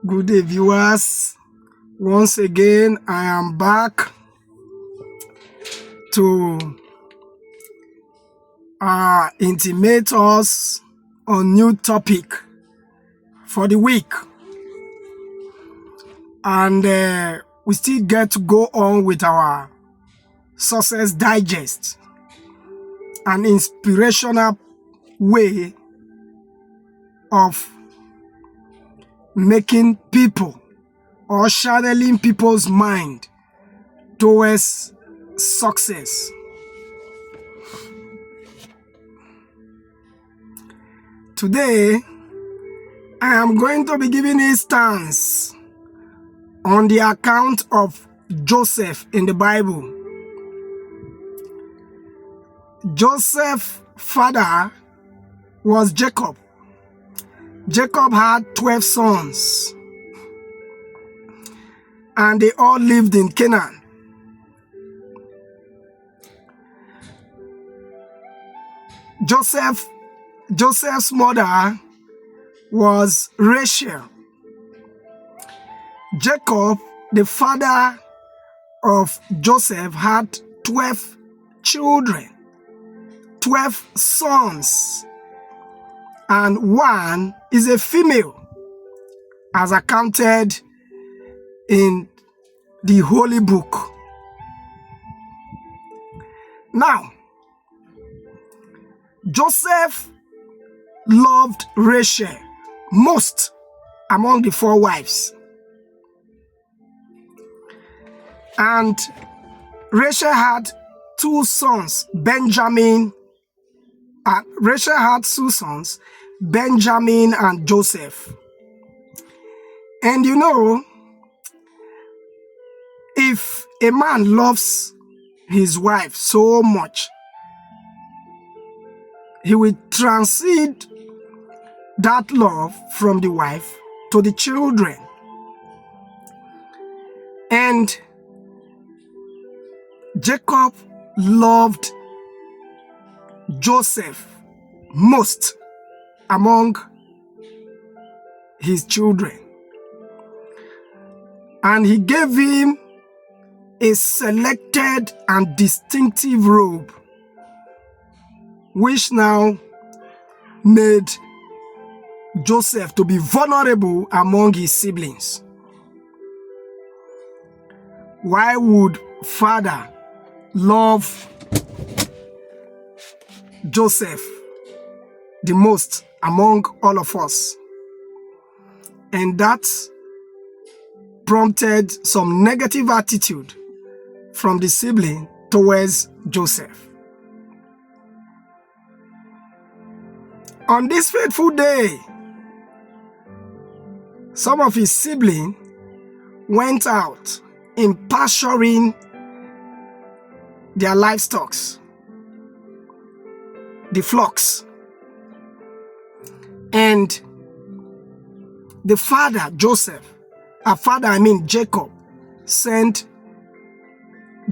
Good day, viewers. Once again, I am back to intimate us on new topic for the week, and we still get to go on with our Success Digest, an inspirational way of making people or channeling people's mind towards success. Today, I am going to be giving a stance on the account of Joseph in the Bible. Joseph's father was Jacob. Jacob had 12 sons, and they all lived in Canaan. Joseph's mother was Rachel. Jacob, the father of Joseph, had 12 children, 12 sons, and one is a female, as accounted in the Holy Book. Now, Joseph loved Rachel most among the 4 wives. And Rachel had 2 sons, Rachel had 2 sons, Benjamin and Joseph. And you know, if a man loves his wife so much, he will transcend that love from the wife to the children. And Jacob loved Joseph most among his children, and he gave him a selected and distinctive robe, which now made Joseph to be vulnerable among his siblings. Why would father love Joseph the most among all of us? And that prompted some negative attitude from the sibling towards Joseph. On this fateful day, some of his siblings went out in pasturing their livestock, the flocks. And the father, Jacob, sent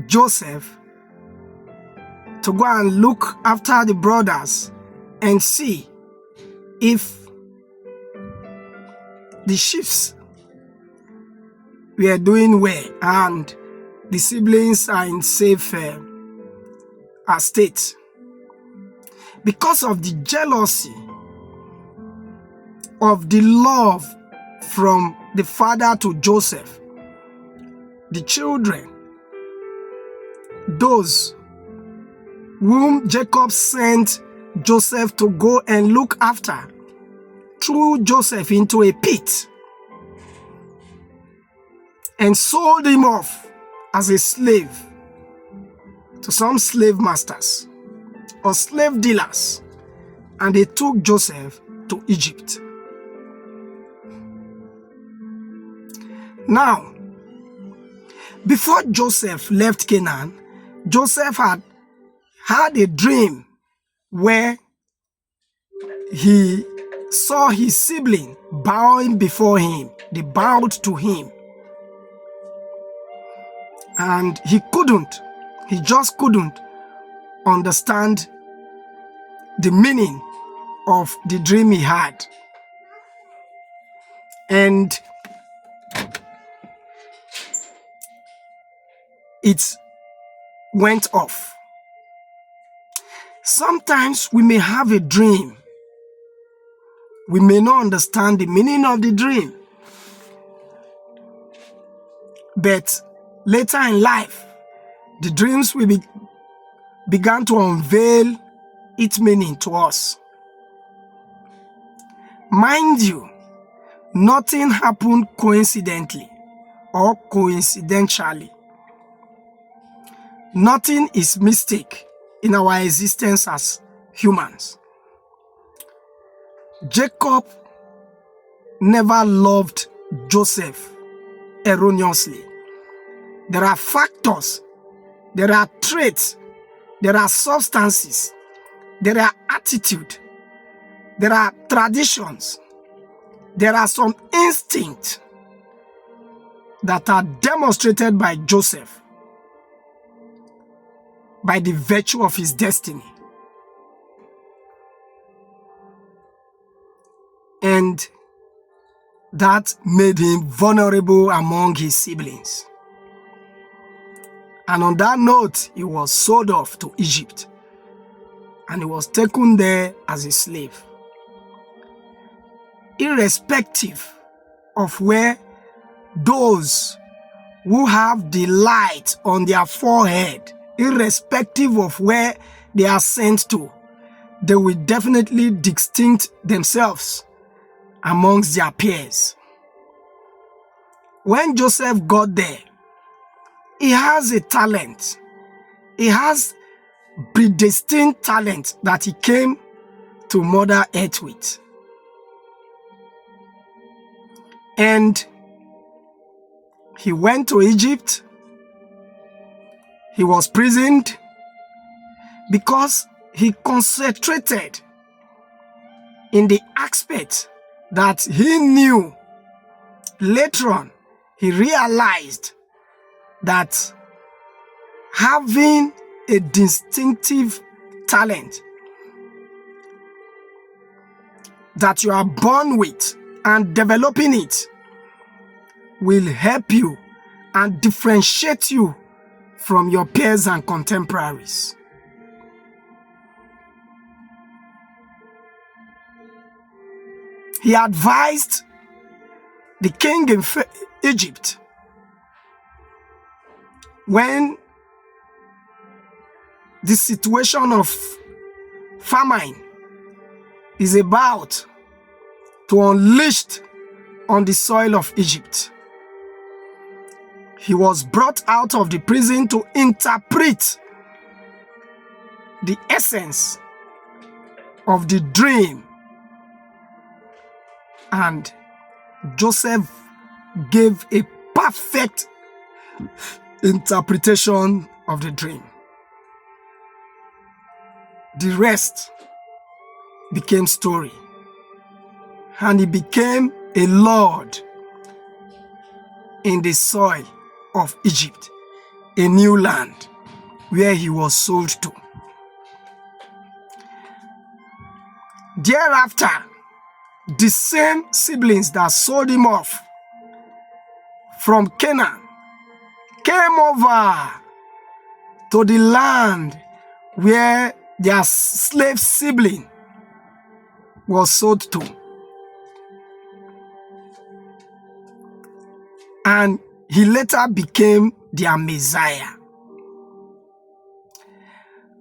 Joseph to go and look after the brothers and see if the sheep were doing well and the siblings are in safe state. Because of the jealousy of the love from the father to Joseph, the children, those whom Jacob sent Joseph to go and look after, threw Joseph into a pit and sold him off as a slave to some slave masters or slave dealers, and they took Joseph to Egypt. Now, before Joseph left Canaan, Joseph had a dream where he saw his sibling bowing before him. They bowed to him. And he just couldn't understand the meaning of the dream he had. And it went off. Sometimes we may have a dream. We may not understand the meaning of the dream. But later in life, the dreams will began to unveil its meaning to us. Mind you, nothing happened coincidentally or coincidentally. Nothing is mistake in our existence as humans. Jacob never loved Joseph erroneously. There are factors, there are traits, there are substances, there are attitude, there are traditions, there are some instincts that are demonstrated by Joseph by the virtue of his destiny. And that made him vulnerable among his siblings. And on that note, he was sold off to Egypt. And he was taken there as a slave. Irrespective of where those who have the light on their forehead, irrespective of where they are sent to, they will definitely distinct themselves amongst their peers. When Joseph got there, he has a talent. He has predestined talent that he came to Mother Earth with. And he went to Egypt. He was imprisoned because he concentrated in the aspect that he knew. Later on, he realized that having a distinctive talent that you are born with and developing it will help you and differentiate you from your peers and contemporaries. He advised the king in Egypt when the situation of famine is about to unleash on the soil of Egypt. He was brought out of the prison to interpret the essence of the dream. And Joseph gave a perfect interpretation of the dream. The rest became story. And he became a lord in the soil of Egypt, a new land where he was sold to. Thereafter, the same siblings that sold him off from Canaan came over to the land where their slave sibling was sold to. And he later became their Messiah.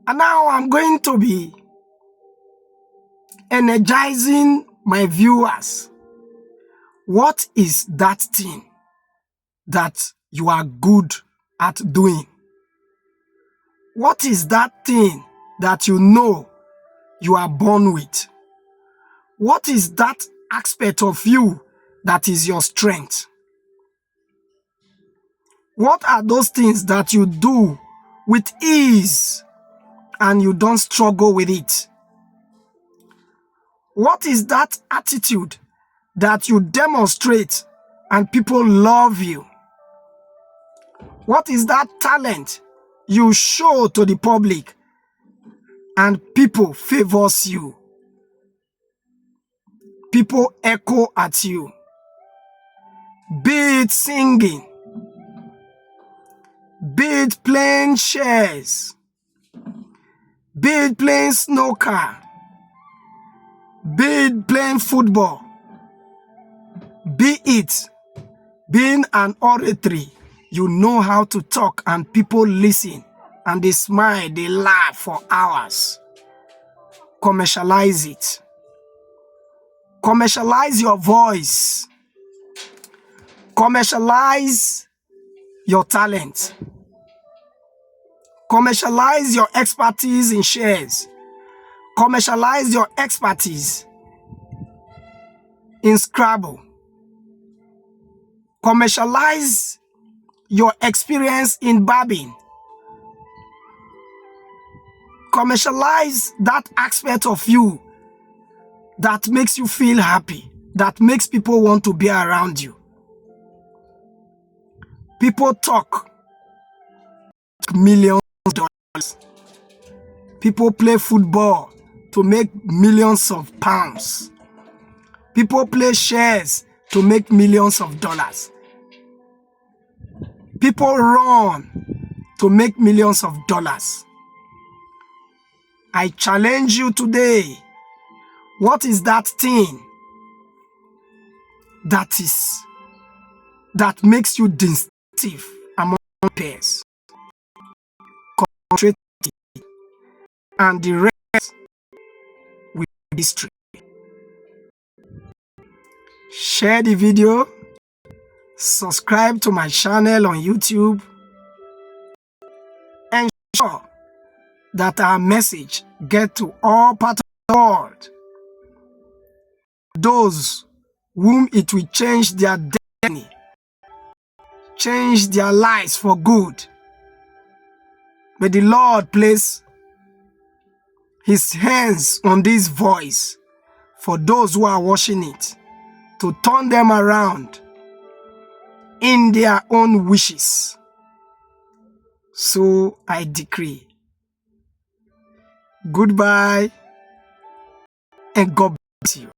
And now I'm going to be energizing my viewers. What is that thing that you are good at doing? What is that thing that you know you are born with? What is that aspect of you that is your strength? What are those things that you do with ease and you don't struggle with it? What is that attitude that you demonstrate and people love you? What is that talent you show to the public and people favors you? People echo at you. Be it singing, be it playing chess, be it playing snooker, be it playing football, be it being an oratory. You know how to talk and people listen and they smile, they laugh for hours. Commercialize it. Commercialize your voice. Commercialize your talent. Commercialize your expertise in shares. Commercialize your expertise in Scrabble. Commercialize your experience in barbing. Commercialize that aspect of you that makes you feel happy, that makes people want to be around you. People talk millions of dollars. People play football to make millions of pounds. People play shares to make millions of dollars. People run to make millions of dollars. I challenge you today. What is that thing that makes you distinctive among peers? Concentrate and the rest will be history. Share the video, subscribe to my channel on YouTube, ensure that our message get to all parts of the world. Those whom it will change their destiny, change their lives for good. May the Lord place His hands on this voice for those who are watching it, to turn them around in their own wishes. So I decree. Goodbye and God bless you.